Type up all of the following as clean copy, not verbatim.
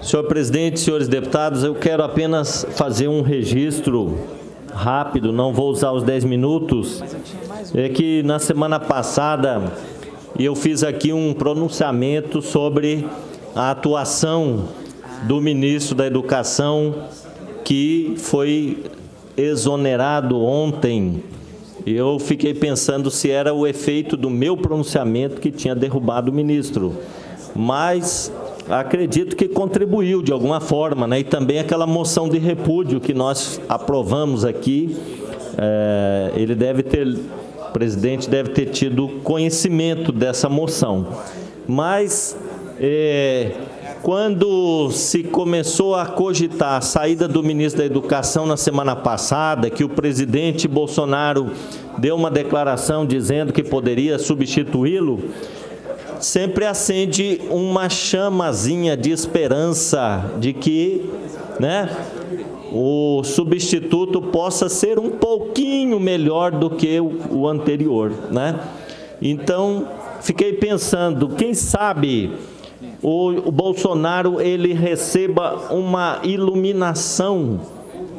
Senhor presidente, senhores deputados, eu quero apenas fazer um registro rápido, não vou usar os 10 minutos, é que na semana passada eu fiz aqui um pronunciamento sobre a atuação do ministro da Educação, que foi exonerado ontem. Eu fiquei pensando se era o efeito do meu pronunciamento que tinha derrubado o ministro, mas acredito que contribuiu de alguma forma, né? E também aquela moção de repúdio que nós aprovamos aqui, o presidente deve ter tido conhecimento dessa moção. Mas, quando se começou a cogitar a saída do ministro da Educação na semana passada, que o presidente Bolsonaro deu uma declaração dizendo que poderia substituí-lo, sempre acende uma chamazinha de esperança de que, né, o substituto possa ser um pouquinho melhor do que o anterior, né? Então, fiquei pensando, quem sabe o Bolsonaro ele receba uma iluminação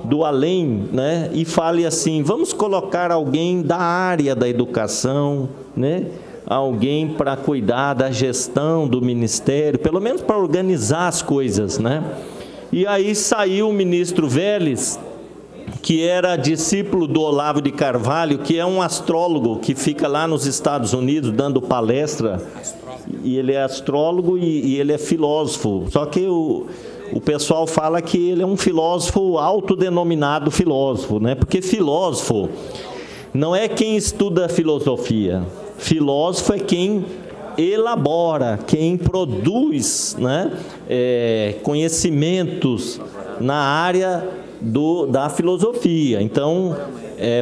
do além, né? E fale assim, vamos colocar alguém da área da educação, né? Alguém para cuidar da gestão do ministério, pelo menos para organizar as coisas, né? E aí saiu o ministro Vélez, que era discípulo do Olavo de Carvalho, que é um astrólogo que fica lá nos Estados Unidos dando palestra, e ele é astrólogo e ele é filósofo, só que o pessoal fala que ele é um filósofo autodenominado filósofo, né? Porque filósofo não é quem estuda filosofia. Filósofo é quem elabora, quem produz, né, conhecimentos na área da filosofia. Então,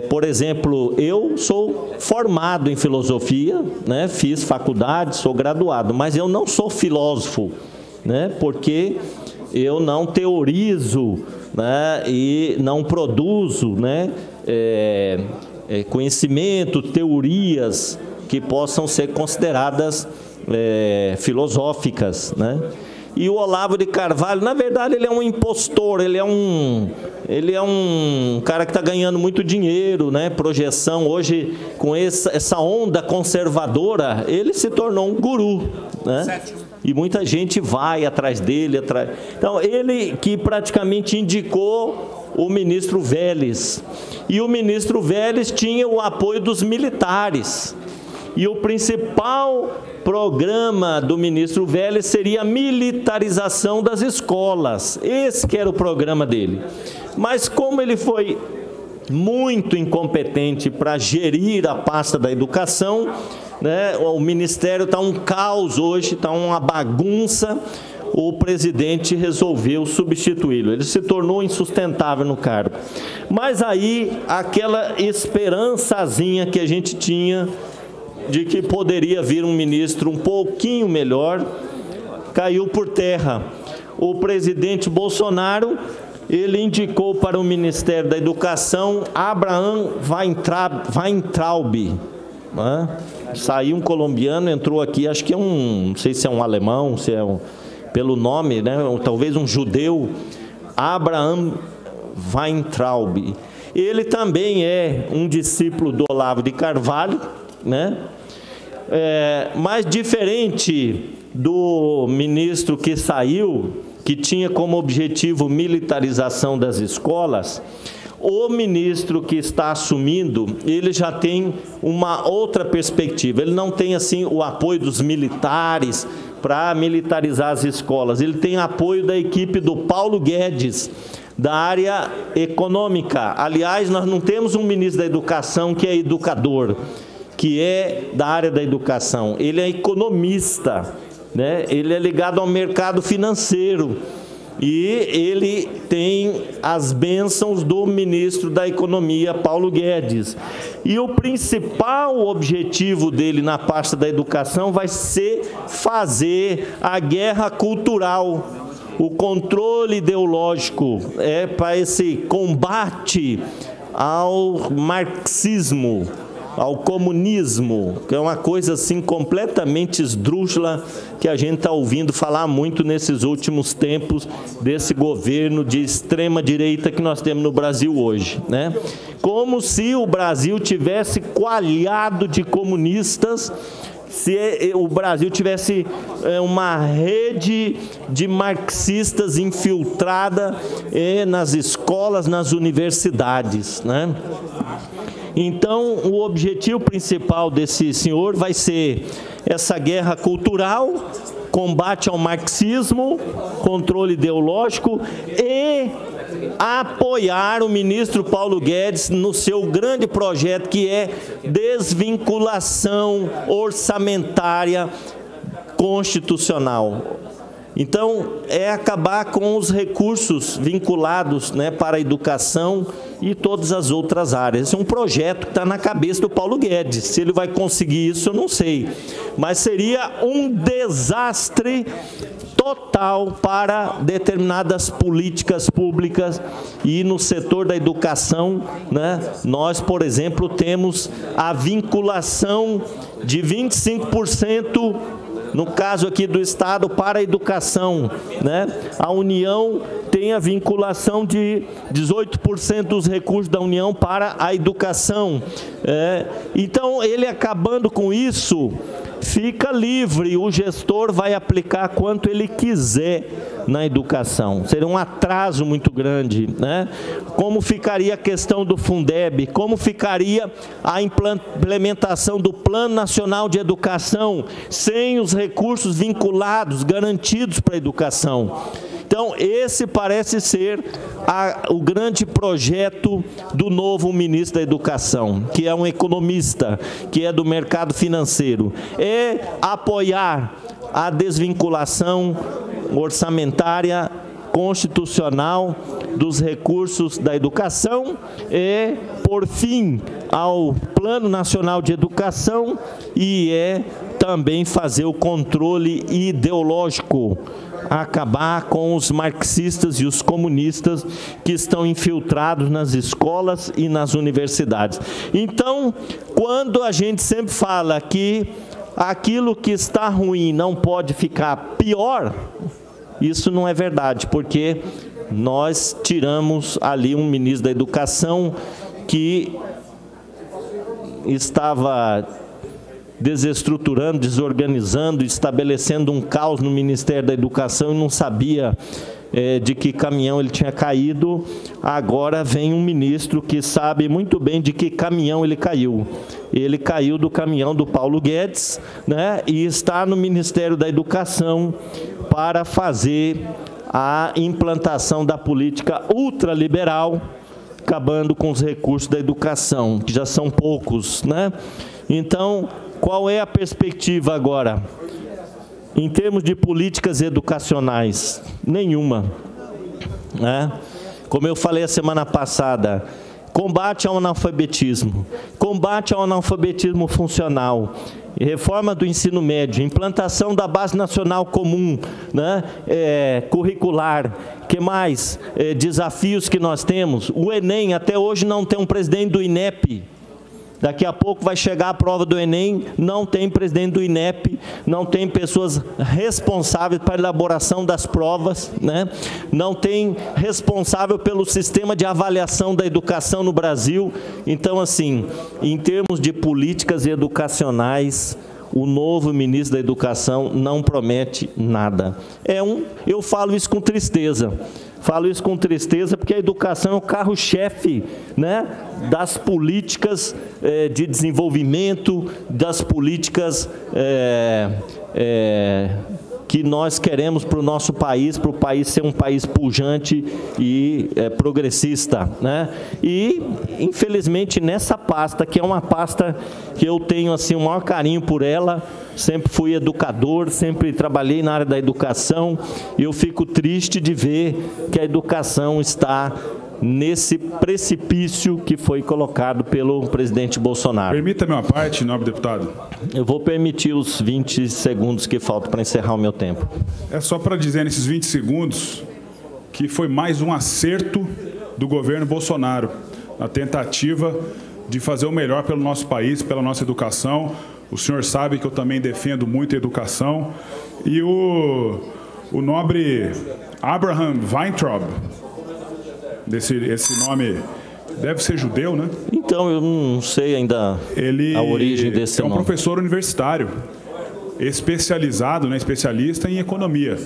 por exemplo, eu sou formado em filosofia, né, fiz faculdade, sou graduado, mas eu não sou filósofo, né, porque eu não teorizo, né, e não produzo, né, conhecimento, teorias que possam ser consideradas filosóficas, né? E o Olavo de Carvalho, na verdade, ele é um impostor, ele é um cara que está ganhando muito dinheiro, né? Projeção, hoje, com essa onda conservadora, ele se tornou um guru, né? E muita gente vai atrás dele. Então, ele que praticamente indicou o ministro Vélez. E o ministro Vélez tinha o apoio dos militares. E o principal programa do ministro Vélez seria a militarização das escolas. Esse que era o programa dele. Mas como ele foi muito incompetente para gerir a pasta da educação, né, o ministério está um caos hoje, está uma bagunça, o presidente resolveu substituí-lo. Ele se tornou insustentável no cargo. Mas aí, aquela esperançazinha que a gente tinha de que poderia vir um ministro um pouquinho melhor, caiu por terra. O presidente Bolsonaro, ele indicou para o Ministério da Educação Abraham Weintraub, né? Saiu um colombiano, entrou aqui, acho que é não sei se é um alemão, se é pelo nome, né? Talvez um judeu, Abraham Weintraub. Ele também é um discípulo do Olavo de Carvalho, né? Mas diferente do ministro que saiu, que tinha como objetivo militarização das escolas, o ministro que está assumindo, ele já tem uma outra perspectiva. Ele não tem assim o apoio dos militares para militarizar as escolas. Ele tem apoio da equipe do Paulo Guedes, da área econômica. Aliás, nós não temos um ministro da Educação que é educador, que é da área da educação. Ele é economista, né? Ele é ligado ao mercado financeiro e ele tem as bênçãos do ministro da Economia, Paulo Guedes. E o principal objetivo dele na pasta da educação vai ser fazer a guerra cultural, o controle ideológico, para esse combate ao marxismo, ao comunismo, que é uma coisa assim completamente esdrúxula que a gente está ouvindo falar muito nesses últimos tempos desse governo de extrema direita que nós temos no Brasil hoje, né? Como se o Brasil tivesse coalhado de comunistas, se o Brasil tivesse uma rede de marxistas infiltrada nas escolas, nas universidades, né? Então, o objetivo principal desse senhor vai ser essa guerra cultural, combate ao marxismo, controle ideológico e apoiar o ministro Paulo Guedes no seu grande projeto, que é desvinculação orçamentária constitucional. Então, é acabar com os recursos vinculados, né, para a educação e todas as outras áreas. É um projeto que está na cabeça do Paulo Guedes. Se ele vai conseguir isso, eu não sei. Mas seria um desastre total para determinadas políticas públicas. E no setor da educação, né, nós, por exemplo, temos a vinculação de 25%, no caso aqui do Estado, para a educação, né? A União tem a vinculação de 18% dos recursos da União para a educação. Então, ele acabando com isso, fica livre, o gestor vai aplicar quanto ele quiser na educação. Seria um atraso muito grande, né? Como ficaria a questão do Fundeb? Como ficaria a implementação do Plano Nacional de Educação sem os recursos vinculados, garantidos para a educação? Então, esse parece ser o grande projeto do novo ministro da Educação, que é um economista, que é do mercado financeiro. É apoiar a desvinculação orçamentária constitucional dos recursos da educação e por fim ao Plano Nacional de Educação e também fazer o controle ideológico, acabar com os marxistas e os comunistas que estão infiltrados nas escolas e nas universidades. Então, quando a gente sempre fala que aquilo que está ruim não pode ficar pior, isso não é verdade, porque nós tiramos ali um ministro da Educação que estava desestruturando, desorganizando, estabelecendo um caos no Ministério da Educação e não sabia de que caminhão ele tinha caído. Agora vem um ministro que sabe muito bem de que caminhão ele caiu. Ele caiu do caminhão do Paulo Guedes, né, e está no Ministério da Educação para fazer a implantação da política ultraliberal, acabando com os recursos da educação, que já são poucos, né? Então, qual é a perspectiva agora? Em termos de políticas educacionais, nenhuma, né? Como eu falei a semana passada, combate ao analfabetismo funcional, reforma do ensino médio, implantação da base nacional comum, né, curricular, que mais? Desafios que nós temos. O Enem, até hoje não tem um presidente do INEP. Daqui a pouco vai chegar a prova do Enem, não tem presidente do INEP, não tem pessoas responsáveis para a elaboração das provas, né? Não tem responsável pelo sistema de avaliação da educação no Brasil. Então, assim, em termos de políticas educacionais, o novo ministro da Educação não promete nada. Eu falo isso com tristeza. Falo isso com tristeza porque a educação é o carro-chefe, né, das políticas de desenvolvimento, das políticas que nós queremos para o nosso país, para o país ser um país pujante e progressista, né? E, infelizmente, nessa pasta, que é uma pasta que eu tenho assim, o maior carinho por ela, sempre fui educador, sempre trabalhei na área da educação, e eu fico triste de ver que a educação está nesse precipício que foi colocado pelo presidente Bolsonaro. Permita-me uma parte, nobre deputado. Eu vou permitir os 20 segundos que faltam para encerrar o meu tempo. É só para dizer nesses 20 segundos que foi mais um acerto do governo Bolsonaro, na tentativa de fazer o melhor pelo nosso país, pela nossa educação. O senhor sabe que eu também defendo muito a educação. E o nobre Abraham Weintraub, esse nome deve ser judeu, né? Então, eu não sei ainda a origem desse nome. Ele é um professor universitário, especializado, né, especialista em economia.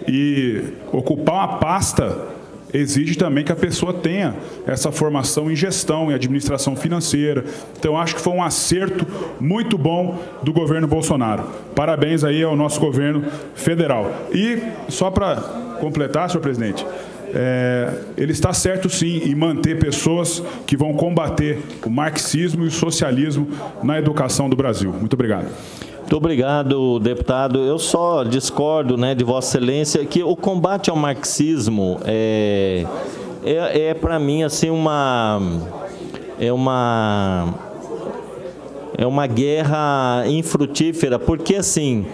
E ocupar uma pasta exige também que a pessoa tenha essa formação em gestão, em administração financeira. Então, acho que foi um acerto muito bom do governo Bolsonaro. Parabéns aí ao nosso governo federal. E, só para completar, senhor presidente, ele está certo, sim, em manter pessoas que vão combater o marxismo e o socialismo na educação do Brasil. Muito obrigado. Muito obrigado, deputado. Eu só discordo, né, de Vossa Excelência que o combate ao marxismo para mim assim uma guerra infrutífera, porque assim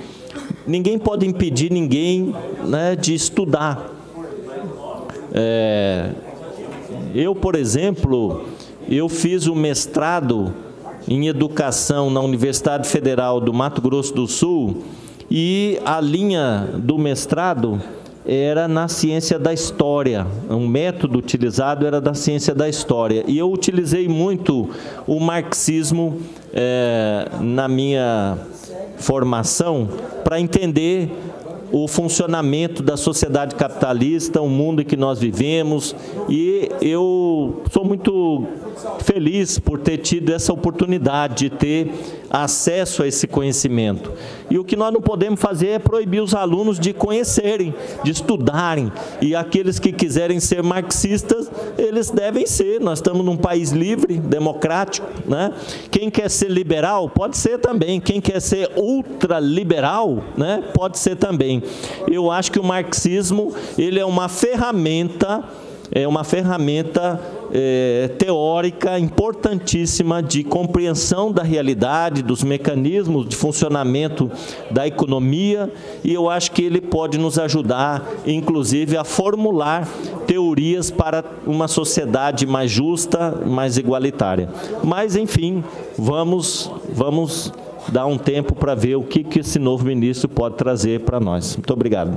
ninguém pode impedir ninguém, né, de estudar. Eu, por exemplo, eu fiz o mestrado em Educação na Universidade Federal do Mato Grosso do Sul e a linha do mestrado era na ciência da história. Um método utilizado era da ciência da história. E eu utilizei muito o marxismo na minha formação para entender o funcionamento da sociedade capitalista, o mundo em que nós vivemos, e eu sou muito feliz por ter tido essa oportunidade de ter acesso a esse conhecimento. E o que nós não podemos fazer é proibir os alunos de conhecerem, de estudarem, e aqueles que quiserem ser marxistas, eles devem ser. Nós estamos num país livre, democrático, né? Quem quer ser liberal, pode ser também. Quem quer ser ultraliberal, né, pode ser também. Eu acho que o marxismo, ele é uma ferramenta teórica importantíssima de compreensão da realidade, dos mecanismos de funcionamento da economia, e eu acho que ele pode nos ajudar, inclusive, a formular teorias para uma sociedade mais justa, mais igualitária. Mas, enfim, vamos dar um tempo para ver o que esse novo ministro pode trazer para nós. Muito obrigado.